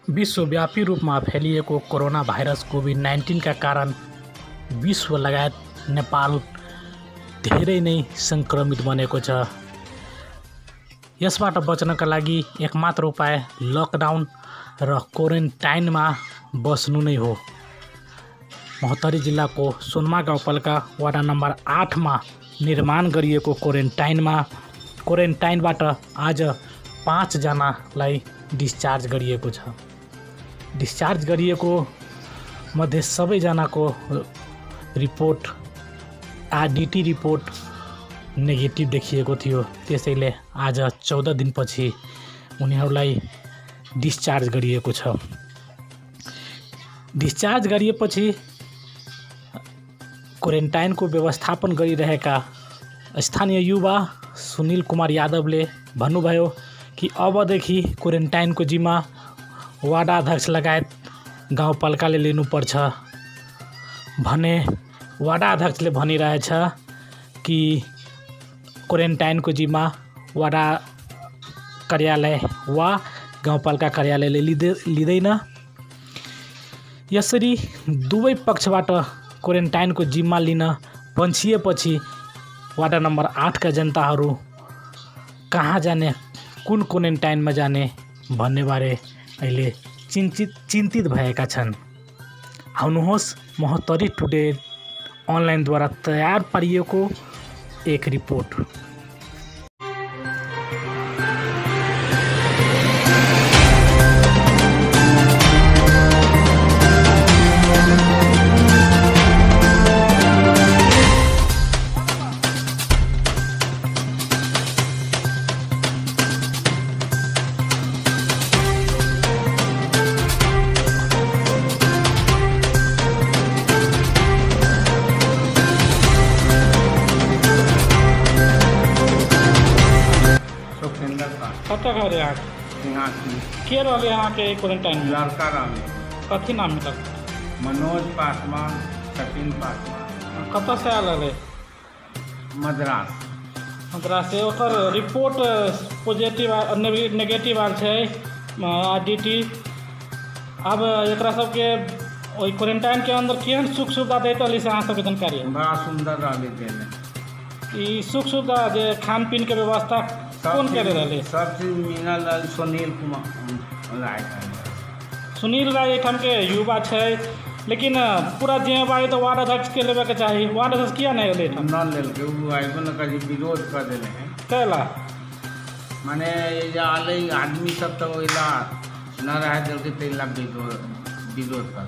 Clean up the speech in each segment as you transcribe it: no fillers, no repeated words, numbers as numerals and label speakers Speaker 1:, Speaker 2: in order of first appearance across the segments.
Speaker 1: विश्वव्यापी रूपमा फैलिएको कोरोना भाइरस कोभिड-19 का कारण विश्व लगायत नेपाल धेरै नै संक्रमित बनेको छ। यसबाट बच्नका लागि एकमात्र उपाय लकडाउन र क्वारेन्टाइनमा बस्नु नै हो। महोत्तरी जिल्लाको सोनमा गाउँपालिका वडा नम्बर 8 मा निर्माण गरिएको क्वारेन्टाइनबाट आज 5 जनालाई डिस्चार्ज गरिएको छ। डिस्चार्ज गरिएको मध्ये सबैजनाको रिपोर्ट आरडीटी रिपोर्ट नेगेटिभ देखिएको थियो। त्यसैले आज 14 दिनपछि उनीहरूलाई डिस्चार्ज गरिएको छ। डिस्चार्ज गरिएपछि क्वारेन्टाइनको व्यवस्थापन गरिरहेका स्थानीय युवा सुनिल कुमार यादवले भन्नुभयो कि अबदेखि क्वारेन्टाइनको जिम्मा वार्ड अध्यक्ष लगायत गाउँपालिकाले लिनुपर्छ भने वार्ड अध्यक्षले भनिरहेछ कि क्वारेन्टाइनको जिम्मा वडा कार्यालय वा गाउँपालिका कार्यालयले लिँदैन। यसरी दुवै पक्षबाट क्वारेन्टाइनको जिम्मा लिन पन्छिएपछि वार्ड नम्बर 8 का जनताहरू कहाँ जाने, कुन क्वारेन्टाइनमा जाने भन्नेबारे अहिले चिन्तित भएका छन्। आउनुहोस् महोत्तरी टुडे अनलाइनद्वारा तयार पारिएको एक रिपोर्ट। कत घर यहाँ के रहे यहाँ के क्वारेंटाइन में?
Speaker 2: लड़का रहे।
Speaker 1: कथी नाम मिलल?
Speaker 2: मनोज पासवान, सचिन पासवान।
Speaker 1: कत से आल रहे?
Speaker 2: मद्रास
Speaker 1: से ओकर रिपोर्ट पॉजिटिव नेगेटिव आल है आरडीटी। अब एकरा सबके ओई क्वारेंटाइन के अंदर केहन सुख सुविधा देता से अहाँ सबके जानकारी है?
Speaker 2: बड़ा सुंदर रहे।
Speaker 1: ई सुख सुविधा जे खान पीन के व्यवस्था कौन करे रहे?
Speaker 2: सब चीज मिलल। सुनील कुमार राय।
Speaker 1: सुनील राय एठाम के युवा है, लेकिन पूरा जिम्मेवारी तो वार्ड अध्यक्ष के लेवे के चाहिए। वार्ड अध्यक्ष किया नहीं ले?
Speaker 2: न लेलके, वो आइबो न करी, विरोध कर देले हैं।
Speaker 1: कैला
Speaker 2: माने ये आले आदमी सब तो इला न रह देलके तेला विरोध कर।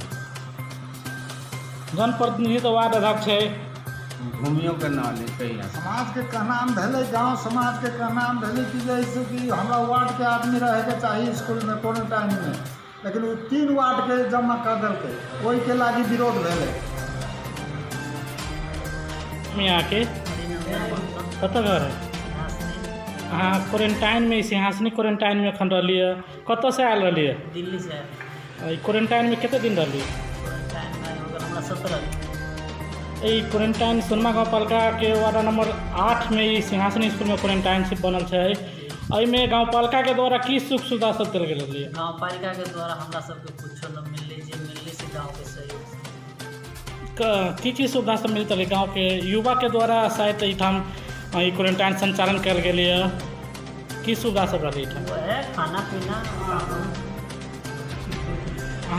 Speaker 1: जनप्रतिनिधि तो वार्ड अध्यक्ष है,
Speaker 2: घूमियो के ना ले कहिया।
Speaker 3: समाज के कहनाम धले, गांव समाज के कहनाम धले कि जैसे कि हमरा वार्ड के आदमी रहे के चाहिए स्कूल में क्वारेंटाइन में, लेकिन वो 3 वार्ड के जमा कर देलके, ओई के लागी विरोध भेले।
Speaker 1: यहाँ के कत घर है? हाँ, क्वारेंटाइन में सिंहासनी क्वारेंटाइन में एखन रही है। कत से आयल रही है?
Speaker 4: दिल्ली से।
Speaker 1: क्वारेंटाइन में कितने दिन रही?
Speaker 4: क्वारेंटाइन में हो गया 17
Speaker 1: क्वारेंटाइन सोनमा गाउँपालिका के वार्ड नंबर 8 में ई सिंहासनी स्कूल में क्वारेंटाइनशिप बनल है। एहिमे गाउँपालिका के द्वारा की सुख सुविधा सब दिल गेल है?
Speaker 4: गाउँपालिका के द्वारा हमरा सबके कुछो न मिलले से गाँव के सहयोग से
Speaker 1: की सुविधा सब मिलता है? गाँव के युवा के द्वारा शायद एठाम क्वारेंटाइन संचालन कल गई है। की सुविधा सब रही?
Speaker 4: वो है खाना पीना।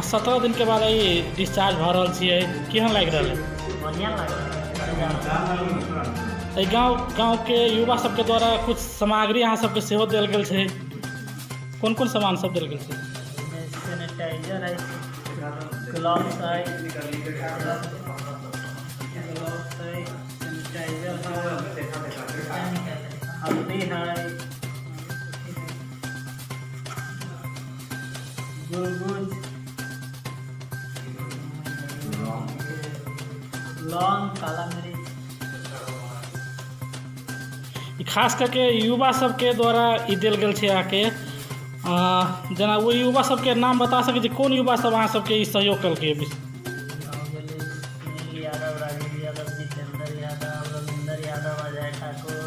Speaker 1: 17 दिन के बाद ये डिस्चार्ज भ रहा है। केहन लग रहा है?
Speaker 4: बढ़िया लगे।
Speaker 1: गाँव के युवा सबके द्वारा कुछ सामग्री अहाँ सबके सेहो दिल गेल छै। कौन कौन सामान सब दिल गेल छै?
Speaker 4: सैनिटाइजर है, ग्लव्स है, हल्दी है, गुलगुज, लौंग, काला मिर्च।
Speaker 1: खास करके युवा सबके द्वारा ई दिल गेल छै आके। जना वो युवा सबके नाम बता सके छी? कौन युवा सब अहाँ सबके ई सहयोग कलकै?
Speaker 4: सुनील यादव, राजीव यादव, जितेंद्र यादव, रविंदर यादव, अजय ठाकुर।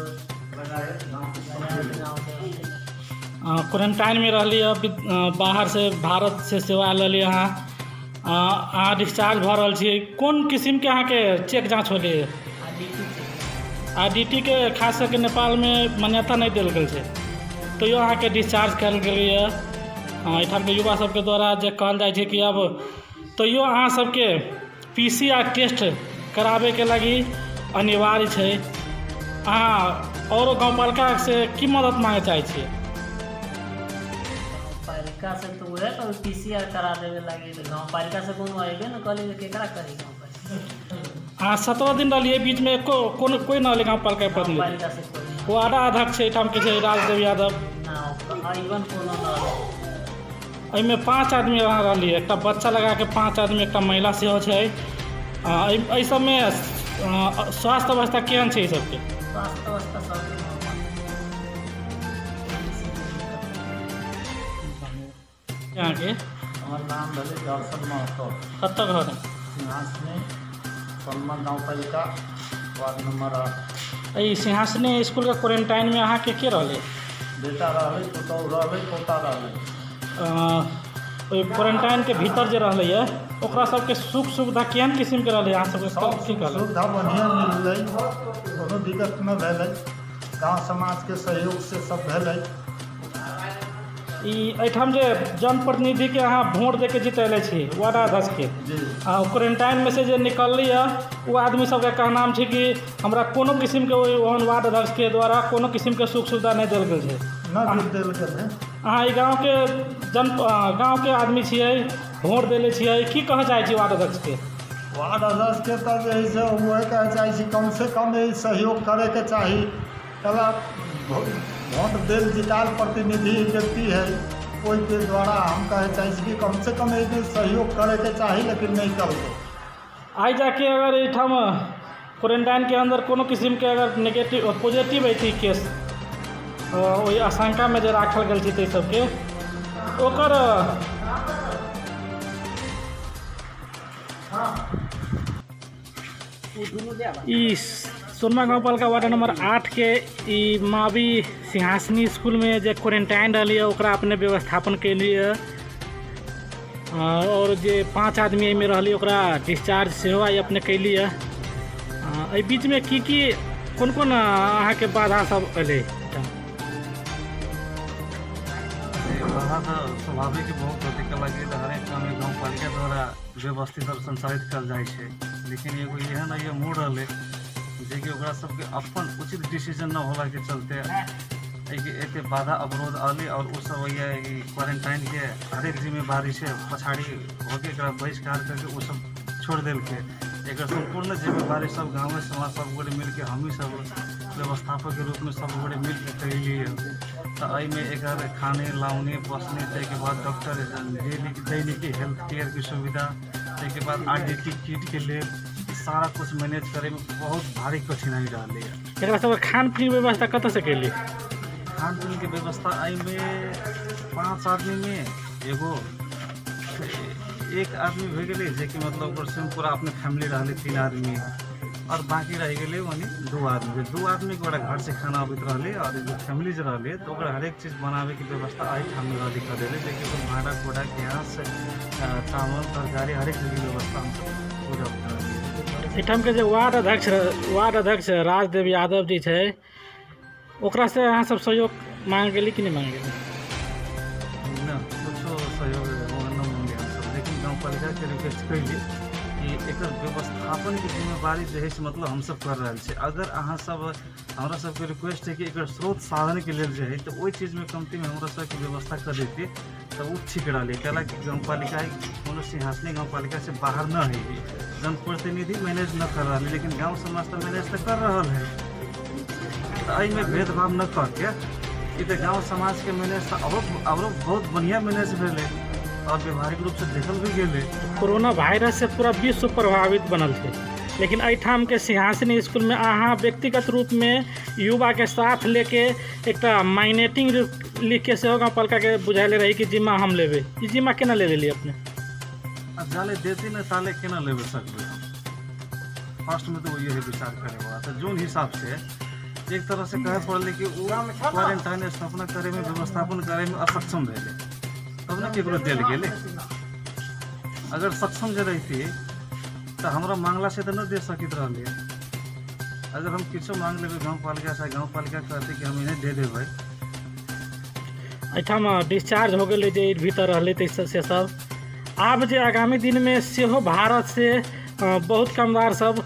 Speaker 1: क्वारंटाइन में रहली अभी बाहर से भारत से सेवा आयल यहाँ अहाँ डिस्चार्ज भऽ रहल छी। कोन किस्म के अहाँ के चेक जाँच होली? आईडीटी के खास करके नेपाल में मान्यता नहीं देल गेल छै, तो यो अहाँ के डिस्चार्ज कयल गेलै एठाम के युवा सबके द्वारा जे कहल जाइ छै कि अब तो यो अहाँ सबके PCR टेस्ट कराबे के लगी अनिवार्य छै। अहाँ और गाँवपालिका से की मदद मांगे चाहे छियै?
Speaker 4: पालिका से तो वह तो PCR करा देवे लगी, तो गाँव पालिका से कोनो अबे न कली केकरा करी गाँव पालिका।
Speaker 1: हाँ 17 दिन रहिए बीच में कोई न ले गाँवपालिका प्रतिनिधि?
Speaker 4: पालिका से कोई
Speaker 1: वो आधा अध्यक्ष एठाम के छै राजदेव यादव
Speaker 4: ना आइवन कोनो न।
Speaker 1: एहिमे 5 आदमी अहाँ रहलिए, एक बच्चा लगा के 5 आदमी, एक महिला सेहो छै। एहि सबमे स्वास्थ्य अवस्था केहन छै? सबके
Speaker 4: स्वास्थ्य अवस्था सब
Speaker 1: यहाँ के
Speaker 3: हमार नाम भले दर्शन महतो,
Speaker 1: कतऽ घर है?
Speaker 3: सिंहासनी सोनमा गाँव पालिका वार्ड नंबर 8।
Speaker 1: एहि सिंहासनी स्कूल के क्वारंटाइन में अहाँ के रहले?
Speaker 3: बेटा रहले, पुतौह रहले, पोता रहले।
Speaker 1: ओहि क्वारंटाइन के भीतर जे रहले है ओकरा सबके सुख सुविधा केहन किस्म के रहले? अहाँ सबके की कहले?
Speaker 3: सुविधा बढ़िया मिललै, कोनो दिक्कत न भेलै, गाँव समाज के सहयोग से सब भेलै।
Speaker 1: एठाम जे जनप्रतिनिधि के अहाँ वोट दे के जितैले छी वार्ड अध्यक्ष के, क्वारंटाइन में से जे निकलली है वो आदमी सबके कहनाम छै कि हमरा कोनो किस्म के ओहन वार्ड अध्यक्ष के द्वारा कोनो किस्म के सुख सुविधा नहीं देल गेल छै।
Speaker 3: न देल गेल है।
Speaker 1: अहाँ ई गाँव के आदमी छियै, वोट देले छियै, की कहऽ चाहे छी वार्ड अध्यक्ष के?
Speaker 3: वार्ड अध्यक्ष के तो जे है से वही कहे चाहे छी कम से कम सहयोग करे के चाही। कला वोट देल जिताल प्रतिनिधि व्यक्ति है, कोई के द्वारा हम कहे चाहे छी कि कम से कम एक सहयोग करे के चाही, लेकिन नहीं करते।
Speaker 1: आई जाके अगर एठाम क्वारंटाइन के अंदर कोनो किस्म के अगर नेगेटिव पॉजिटिव अयती केस वही आशंका में जे राखल गेल छै सबके ओकर ई सोनमा गाँवपालिका वार्ड नंबर 8 के ई मावी सिंहासनी स्कूल में जे क्वारंटाइन रही है ओकरा अपने व्यवस्थापन के लिए और जे 5 आदमी में रही ओकरा डिस्चार्ज सेहो आई अपने कैली है। एहि बीच में की कोन कोन अहाँ के बाधा सब अयलै?
Speaker 5: बाधा तो स्वाभाविक बहुत होते के लगे तो हरेक काम गाँव पालिका द्वारा व्यवस्थित और संचालित कल जाए छै, लेकिन एगो एहन ये मूड रहे जे कि ओकरा सबके अपन उचित डिसीजन न होला के चलते एते बाधा अवरोध आली और उ सब ये क्वारंटाइन के हरेक जिम्मेवारी से पछाड़ी होके एकरा बहिष्कार करके उ सब छोड़ देल के एक संपूर्ण जिम्मेवारी सब गाँव समाज सब गोटे मिल के हम ही सब व्यवस्थापक के रूप में सब गोटे मिल के कैलिए। तो में एक खाने लाउने बसने के बाद डॉक्टर दैनिक हेल्थ केयर की सुविधा के बाद आईडीटी किट के लिए सारा कुछ मैनेज करे में बहुत भारी कठिनाई रही है।
Speaker 1: सब खान पीन व्यवस्था कत से कैली?
Speaker 5: खान पीन के व्यवस्था आई में 5 आदमी में एगो एक आदमी हो गए जे कि मतलब पूरा अपने फैमिली रही 3 आदमी और बाकी रह गए वही 2 आदमी के घर से खाना अबित रहे और जो फैमिली जो रहे तो हरेक चीज़ बनावे की व्यवस्था आई ठाम रही कर दिले, लेकिन भाड़ा कोड़ा गैस चावल तरकारी हरेक चीज़ की व्यवस्था हम पूरा
Speaker 1: एठाम के जो वार्ड अध्यक्ष राजदेव यादव जी है ओकरा से अहाँ सब सहयोग मांग गेली कि नहीं मांग गेली?
Speaker 5: ना कुछो सहयोग न मांगे हम सब, लेकिन गाँव पालिका के रिक्वेस्ट कैली कि एक व्यवस्थापन की जिम्मेवारी जो है मतलब हम सब कर रहे हैं। अगर अहाँ सब हमारा सबके रिक्वेस्ट है कि एक स्रोत साधन के लिए जो है तो वही चीज़ में कमती में हमारा सबकी व्यवस्था कर देती तो वो ठीक रही। क्या गाँव पालिका कोनो सिंहासनी गाँव पालिका से बाहर न है, जनप्रतिनिधि मैनेज न कर रहा है, लेकिन गाँव समाज तो मैनेज तो कर रहा है। तो में भेदभाव न करके तो गाँव समाज के मैनेज और बहुत बढ़िया मैनेज भेले और व्यवहारिक रूप से देखल भी गए।
Speaker 1: कोरोना वायरस से पूरा विश्व प्रभावित बनल थे, लेकिन एठाम के सिंहासनी स्कूल में अहाँ व्यक्तिगत रूप में युवा के साथ लेके एक माइनेटिंग लिख के सेहो गाँवपालिका के बुझाइले रही कि जिम्मा हम लेबे। ई जिम्मा केना ले लेली अपने?
Speaker 5: जाले देती न ताले केना लेबे सकबे? फर्स्ट में तो ये विचार करे तो जोन हिसाब से एक तरह से कहे पड़े कि वो क्वारंटाइन स्थापना करे में व्यवस्थापन करे में असक्षम रहे, तब ना केकरो दिल गेले। अगर सक्षम जे रहती तो हमरा मांगला से तो न दे सकित रहे। अगर हम किछो मांग लेबे गाँव पालिका से, गाँव पालिका कहते कि हम इन्हें दे देबै।
Speaker 1: एठाम डिस्चार्ज हो गए जे भीतर रहले से सब आब जे आगामी दिन में सेहो भारत से बहुत कामदार सब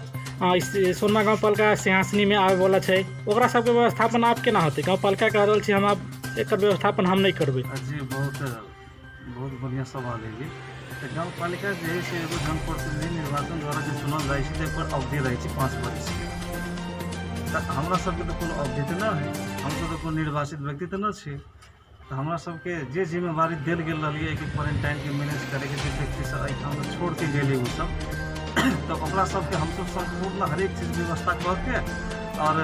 Speaker 1: सोनमा गाँव पालिका सिंहासनी में आवे वाला है, ओकरा सबके व्यवस्थापन आप केना होते? गाँव पालिका कह रहल छी हम आप एकर व्यवस्थापन हम नहीं करबै।
Speaker 5: जी बहुत बढ़िया सवाल है जी। तो गाँव पालिका जो है से एगो जनप्रतिनिधि निर्वाचन द्वारा जो चुनल जाइ छै पर अवधि रहे 5 वर्ष के। तो हमरा सबके तो कोनो अवधि तो ना है, हम सब तो कोनो निर्वाचित व्यक्ति तो ना छी। तो हमरा सबके जे जिम्मेवारी देल गेल रही कि क्वारंटाइन के मैनेज करे के व्यक्ति सब एहिठाम छोड़ के गेले उ सब, तो ओकरा सबके हम सब संपूर्ण हरेक चीज व्यवस्था करके और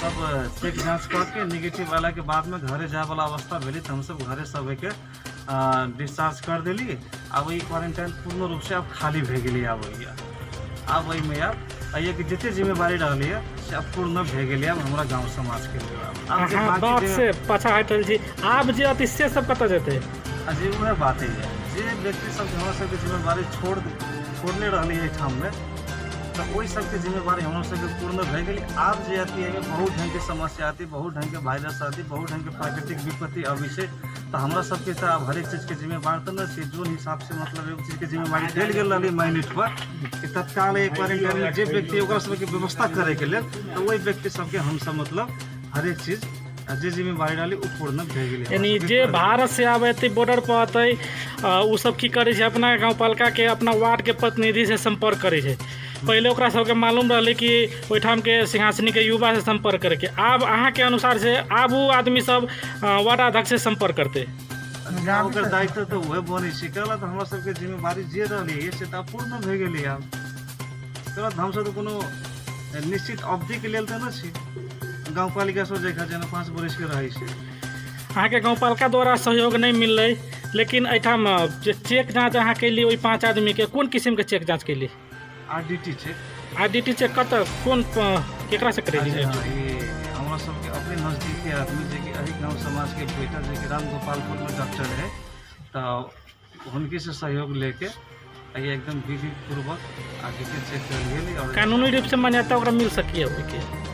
Speaker 5: सब चेक जांच करके निगेटिव आला के बाद में घरे जाए वाला अवस्था भेली तो हम सब घरे सब के डिस्चार्ज कर देली। अब ये क्वारंटाइन पूर्ण रूप से अब खाली भे गेली। अब वही में आइए कि जितने जिम्मेवारी रही है से अब पूर्ण भे गेली। अब हमारा गाँव समाज के लिए
Speaker 1: बात से पाछा हटल छी, आब जे अतिशय सब कतऽ जेतै?
Speaker 5: अजी वह बात है जे व्यक्ति सब हमरा सबके जिम्मेवारी छोड़ने रही है ठाम में, तो वही सबके जिम्मेवारी हम सबके पूर्ण भे गेली। आब जे आती है बहुत ढंग के समस्या आती, बहुत ढंग के वायरस आती, बहुत ढंग के प्राकृतिक विपत्ति अभी से, तो हमरा सबके तो अब हरेक चीज के जिम्मेवार तो नहीं, जो हिसाब से मतलब एक चीज के जिम्मेवारी देल गेल रही माइनट पर कि तत्काल एक क्वारंटाइन जे व्यक्ति ओकरा सबके व्यवस्था करे के लिए, तो वही व्यक्ति सबके हम सब मतलब हरेक चीज जे जिम्मेवारी डाली उ पूर्ण भे गेलै।
Speaker 1: यानी जे भारत से आबे बॉर्डर पर आते उ सब की करे छै, अपना गाँव पालिका के अपना वार्ड के प्रतिनिधि से संपर्क करे छै। पहले ओकरा सबके मालूम रहले कि ओहिठाम के सिंहासनी के युवा से संपर्क करे के, आब अहाँ के अनुसार से आब उ आदमी सब वार्ड अध्यक्ष से संपर्क करते।
Speaker 5: ओकर दायित्व तो वह बने छै, कहला तो हमरा सबके जिम्मेवारी जे रहले है से तो पूर्ण भे गेलै। आब कहला हम सब तो कोनो निश्चित अवधि के लेल तो न छी, गाँव पालिका से जेना 5 वर्ष के रहे छै।
Speaker 1: अहाँ के गाँव पालिका द्वारा सहयोग नहीं मिललै, लेकिन एठाम जे चेक जाँच अहाँ कैली ओहि 5 आदमी के कोन किस्म के चेक जाँच कैली?
Speaker 5: RDT check.
Speaker 1: आरडीटी चेक कत कोन केकरा से करेली?
Speaker 5: ये हमरा सबके अपने नजदीक के आदमी जे कि अही गाँव समाज के बेटा जे कि राम गोपालपुर में डॉक्टर है, तो उनके से सहयोग लेके ये एकदम विधि पूर्वक आगे के चेक कर लिए और
Speaker 1: कानूनी रूप से मान्यता ओकरा मिल सकी है।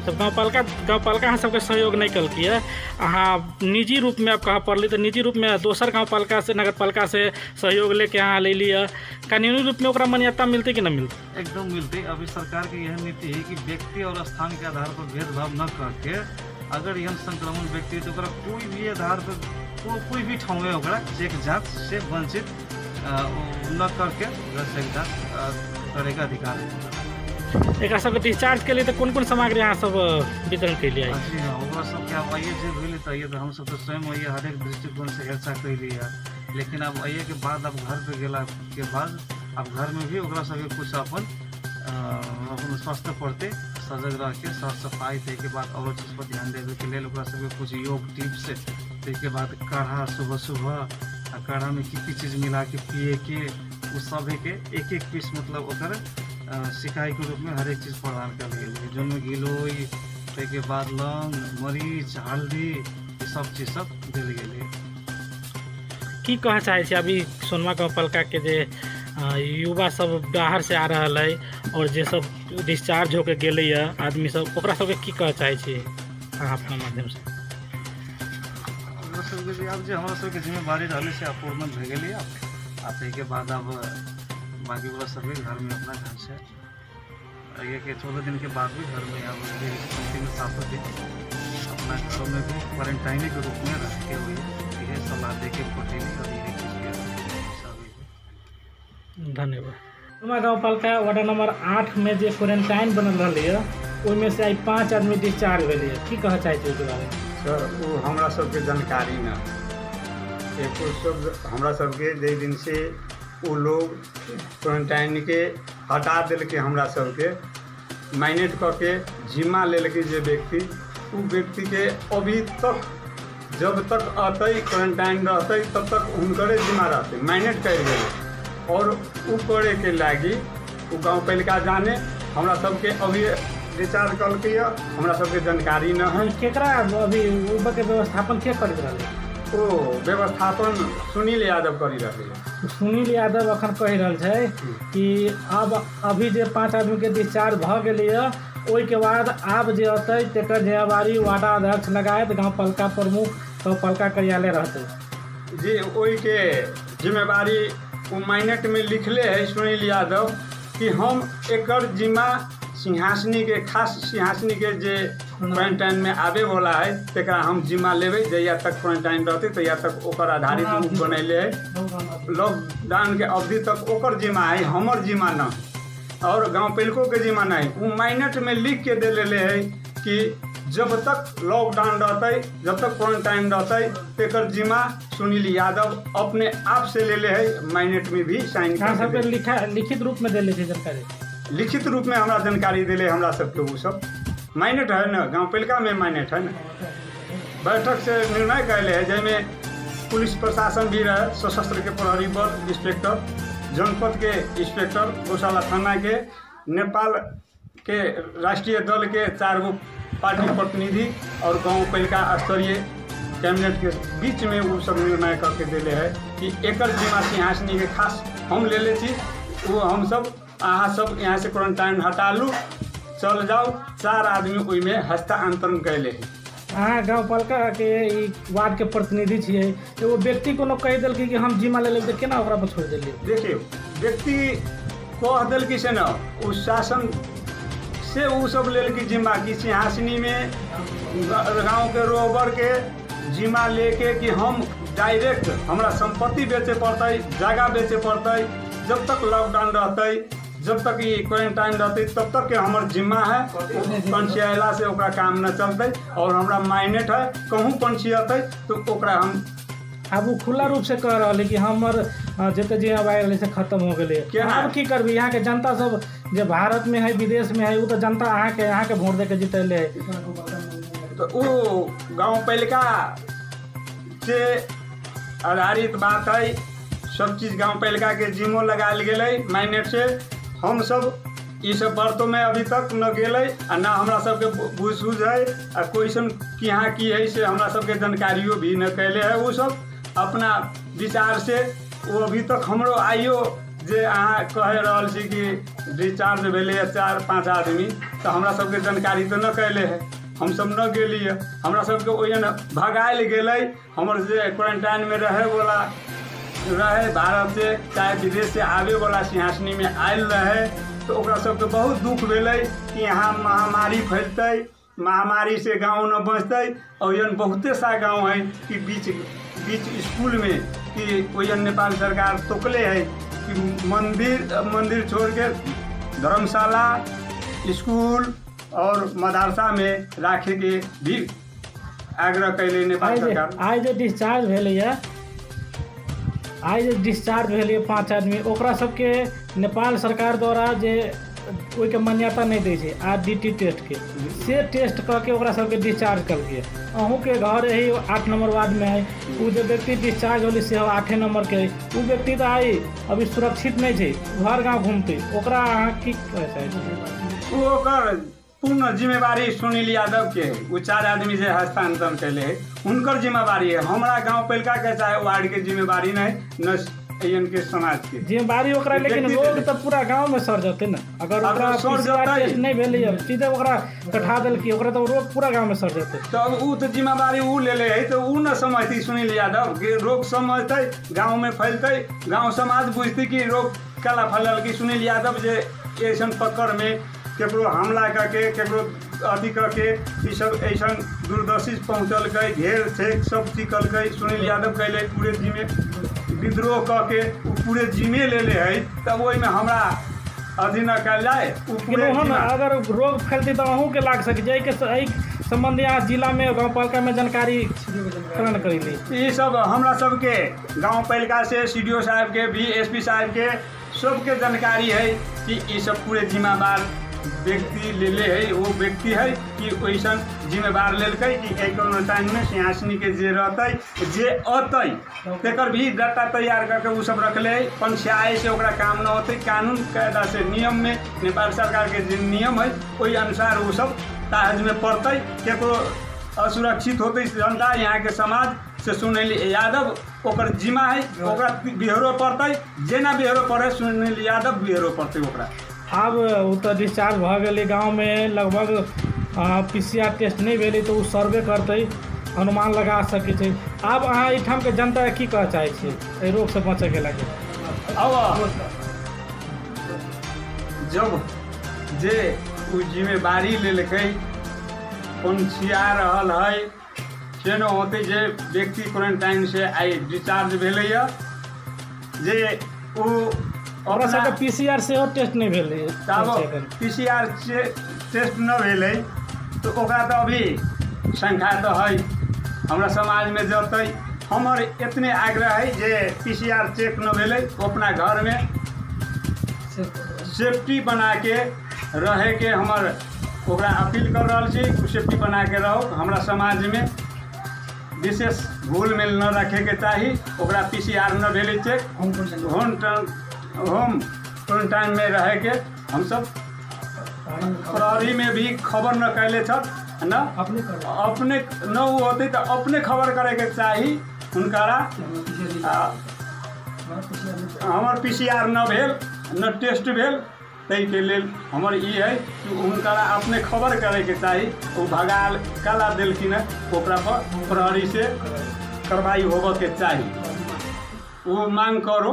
Speaker 1: तब गाँव पालिका अहाँ सबके सहयोग नहीं कल की है, अहाँ निजी रूप में आप कहाँ पड़ली तो निजी रूप में दोसर गाँव पालिका से नगर पालिका से सहयोग लेके अहाँ ले लिया, कानूनी रूप में ओकरा मान्यता मिलती कि नहीं मिलती?
Speaker 5: एकदम मिलती। अभी सरकार की यह नीति है कि व्यक्ति और स्थान के आधार पर भेदभाव न करके अगर यह संक्रमण व्यक्ति है तो कोई भी आधार पर कोई भी ठाव में ओकरा चेक जाँच से वंचित न करके चेक जाँच करे का अधिकार है।
Speaker 1: एक सब डिस्चार्ज के लिए तो कौन सामग्री यहाँ सब वितरण के लिए?
Speaker 5: जी हाँ, ओकरा सबके अब आइए जे भेल तो हम सब तो स्वयं आइए हरेक दृष्टिकोण से हेरसा कैली है, लेकिन अब आइए के बाद अब घर पे गेला के बाद अब घर में भी ओकरा सबके कुछ अपन स्वास्थ्य प्रति सजग रह के साफ सफाई के बाद और चीज पर ध्यान देवे के लिए ओकरा सबके कुछ योग टिप्स के बाद काढ़ा सुबह काढ़ा में की चीज मिला के पिए के उस सब के एक पीस मतलब ओकर सिकाई के रूप में हर एक चीज प्रदान कर गई, जो में गिलोई के बाद लौंग मरीच हल्दी ये सब चीज सब दिल गए।
Speaker 1: की कह चाहे छी अभी सोनमा गाँव पालिका के जे युवा सब बाहर से आ रहा है और जे सब डिस्चार्ज होके गेले आदमी सब ओकरा सबके की कह चाहे छी अहाँ अपना माध्यम से?
Speaker 5: अब जो हमारा सबके जिम्मेवारी रही से पूर्ण भे गेली। अब के बाद अब बाकी वाला सभी घर में अपना घर से ये कि 14 दिन के बाद भी घर में अब कंटिन्यू 7 दिन अपना घरों में भी क्वारंटाइन के रूप में रह के हुई यह सलाह दे के पटेली और ये चीज़।
Speaker 1: धन्यवाद। सोनमा गाँव पालिका वार्ड नंबर 8 में जो क्वारंटाइन बनल रही है उसमें से आई 5 आदमी डिस्चार्ज भेल है, की कह चाहे छी बारे में?
Speaker 3: सर वो हमरा सबके जानकारी न एको सब हमरा सबके जे दिन से वो लोग क्वारंटाइन के हटा दिल के हमरा सबके माइनेट करके जिम्मा ले के जे व्यक्ति उ व्यक्ति के अभी तक जब तक आते क्वारंटाइन रहते तब तक उनकरे जिम्मा रहते माइनेट कर गए और उ करे के लागी उ गाँव पालिका जाने हमरा सबके अभी
Speaker 6: डिस्चार्ज कल हमरा सबके जानकारी न है।
Speaker 1: केकरा अभी ऊपर के व्यवस्थापन के करत रहले?
Speaker 6: ओ व्यवस्थापन सुनील यादव करी रहे है।
Speaker 1: सुनील यादव अखन कहि रहल छै कि अब अभी जे 5 आदमी के डिस्चार्ज भ गेलै ओहि के बाद आब जे अतै तेकर जिम्मेवारी वार्डाध्यक्ष लगायत गाँव पालिका प्रमुख तो पालिका कार्यालय रहतै
Speaker 6: जी। ओहि के जिम्मेवारी वो माइनेट में लिखले है सुनील यादव कि हम एकर जिम्मा सिंहासनी के खास सिंहासनी के जे क्वारंटाइन में आवे वाला है तकरा हम जिम्मा लेबै। जहिया तक क्वारंटाइन रहते तहिया तक ओकर आधारित रूप बनैले है। लॉकडाउन के अवधि तक ओकर जिम्मा है, हमर जिम्मा न और गांव पालिको के जिम्मा नहीं। वो माइनेट में लिख के दे ले है कि जब तक लॉकडाउन रहते, जब तक क्वारंटाइन रहते तेकर जिम्मा सुनील यादव अपने आप से ले है। माइनेट में भी साइन
Speaker 1: कर लिखित रूप में दे ले जानकारी,
Speaker 6: लिखित रूप में हमरा जानकारी दिले हमरा सबके। वो सब माइनेट है ना, गांव पालिका में माइनेट है ना। बैठक से निर्णय कैले है जिसमें पुलिस प्रशासन भी रहे, सशस्त्र के प्रहरी बल इंस्पेक्टर, जनपद के इंस्पेक्टर, गौशाला थाना के, नेपाल के राष्ट्रीय दल के 4 गो पार्टी प्रतिनिधि और गांव पालिका स्तरीय कैबिनेट के बीच में वो सब निर्णय करके दिले है कि एकर जिम्मा सिंहासनी के खास हम ले ले छी। वो हम सब अहाँ सब यहाँ से क्वारंटाइन हटा लू, चल जाओ। 4 आदमी ओहि में हस्तांतरण कैले है।
Speaker 1: अहाँ गाँव पालिका के वार्ड के प्रतिनिधि छियै, एगो व्यक्ति कोनो कहि देलकै कि हम जिम्मा ले लेब तऽ केना ओकरा पर छोड़ देलियै?
Speaker 6: देखियो व्यक्ति कह देलकै से न उ शासन से उ सब लेल की जिम्मा की सिंहासनी में गांव के रोबर के जिम्मा लेके कि हम डायरेक्ट हमरा संपत्ति बेचे पड़ते, जगह बेचे पड़ते। जब तक लॉकडाउन रहते, जब तक ये क्वारंटाइन रहते तब तक के हमर जिम्मा है। पंचायला से ओकरा काम न चलते और हमरा माइनेट है। कहूँ पंचायत तो ओकरा हम
Speaker 1: अब वो खुला रूप से कह रहा है कि हमर जते जिम्मेवारी से खत्म हो गए। अब की करबी? यहाँ के जनता सब जो भारत में है, विदेश में है, वो तो जनता अहाँ के वोट दे के जितैले है।
Speaker 6: तो वो गाँव पालिका से आधारित बात है। सब चीज़ गाँव पालिका के जिम्मो लगायल गेलै माइनेट से। हम सब ये सब बातों में अभी तक न गेलै आ ना हमरा सबके बुझ है आ क्वेश्चन कि यहाँ की है से हमरा सबके जानकारियों भी न कैले है। वो सब अपना विचार से वो अभी तक हमरो आइयो जे अहाँ कह रहल छी कि डिस्चार्ज भेले 4-5 आदमी तो हमरा सबके जानकारी तो न कैले है। हम सब न गेली है, हमरा सबके ओहन भगायल गेलै। हमर जे क्वारंटाइन में रहे वाला रहे भारत से चाहे विदेश से आवे वाला सिंहासनी में आयल रहे तो ओकरा सबके बहुत दुख भेलै कि यहाँ महामारी फैलतै, महामारी से गांव न बचतै। और यन बहुते सा गांव है कि बीच स्कूल में कि वही नेपाल सरकार तोकले है कि मंदिर छोड़ के धर्मशाला, स्कूल और मदरसा में राखे के भी आग्रह कैले नेपाल सरकार।
Speaker 1: आज जे डिस्चार्ज भेलै आज डिस्चार्ज भेलै 5 आदमी, ओकरा सबके नेपाल सरकार द्वारा जे ओहि के मान्यता नहीं दै छै RDT टेस्ट के, से टेस्ट करके ओकरा सबके डिस्चार्ज करके। अहूँ के घर यही 8 नंबर वार्ड में है, वो जो व्यक्ति डिस्चार्ज होली से 8 नंबर के, वो व्यक्ति तो आई अभी सुरक्षित नहीं है, घर गाँव घूमते, ओकरा अहाँ की कहै छै?
Speaker 6: ओकर पूर्ण जिम्मेवारी सुनील यादव के है। वो 4 आदमी से हस्तांतरण कैले है, उनकर जिम्मेवारी है। हमारा गांव पालिका के चाहे वार्ड के जिम्मेवारी नहीं, न के समाज के
Speaker 1: जिम्मेवारी ओकरा। लेकिन रोग तो पूरा गांव में सर जाते ना, अगर ओकरा टेस्ट नहीं भेलै सीधे ओकरा कठा देलकै, ओकरा तो रोग पूरा गांव में सर जाते।
Speaker 6: तो उ तो जिम्मेवारी उ ले ले है, तो उ न समझती सुनील यादव के रोग समझते, गांव में फैलते, गांव समाज बुझती कि रोग कला फैलल कि सुनील यादव जे ऐसा पकड़ में केकरो हमला करके केकरो अथी करके ई सब ऐसा दूरदर्शी पहुँचल, घेर छेक सब चीज कल। सुनील यादव कैले पूरे जिम्मे विद्रोह करके पूरे जिम्मे ले ले है, तब वही में हमरा अथी न कल जाए।
Speaker 1: अगर रोग फैलती तो अहूँ के लाग सके जाए के संबंधी यहाँ जिला में गाँव पालिका में जानकारी प्रदान करेंगे।
Speaker 6: ये सब हमरा सबके गाँव पालिका से CDO साहब के भी, SP साहब के सबके जानकारी है कि ये सब पूरे जिम्मेदार व्यक्ति ले है वो व्यक्ति है कि वैसन जिम्मेवार लेलकै कि कोनो टाइम में सिंहासनी के जे रहते जे अतै तेकर भी डाटा तैयार करके उ सब रखले पंचायत से ओकरा काम न होते कानून कायदा से नियम में नेपाल सरकार के जे नियम है वही अनुसार वो सब कागज में पड़ते केकरो असुरक्षित होते जनता यहाँ के समाज से सुनील यादव ओकर जिम्मा है ओकरा बिहेरो पड़ते जेना बिहेरो पड़े सुनील यादव बिहेरो पड़ते ओकरा।
Speaker 1: अब वो तो डिस्चार्ज भ गए गाँव में लगभग PCR टेस्ट नहीं भेलै तो वो सर्वे करते अनुमान लगा सकै छै। अब अहाँ एहिठाम के जनता की कह चाहे छियै एहि रोग से बचे के लगे?
Speaker 6: अब जब जे उ जिम्मेवारी लेलकै पहुँचिया रहल है से न होते जे व्यक्ति क्वारंटाइन से आई डिस्चार्ज भेलै जे उ
Speaker 1: ओकरा सबके PCR सेहो टेस्ट नहीं भेलै।
Speaker 6: तब PCR टेस्ट न भेलै तो ओकरा तो अभी संख्या तो है हमरा समाज में जतै हमर इतने आग्रह है जे PCR चेक न भेलै अपना घर में सेफ्टी बना के रहे के हमर ओकरा अपील कर रहल छी सेफ्टी बना के रहो। हमरा समाज में विशेष भूल मेल न रखे के चाही ओकरा PCR न भेलै चेक होम क्वारंटाइन में रहे के हम सब प्रहरी में भी खबर न कैले छत न अपने न होते तो अपने खबर करे के चाही हुनकरा हमर PCR न भेल न टेस्ट भेल तै के लेल हमर ई है कि हुनकरा अपने खबर करे के चाही वो भगाल काला देलखिन ओकरा पर प्रहरी से कार्रवाई होबे के चाही वो मांग करो।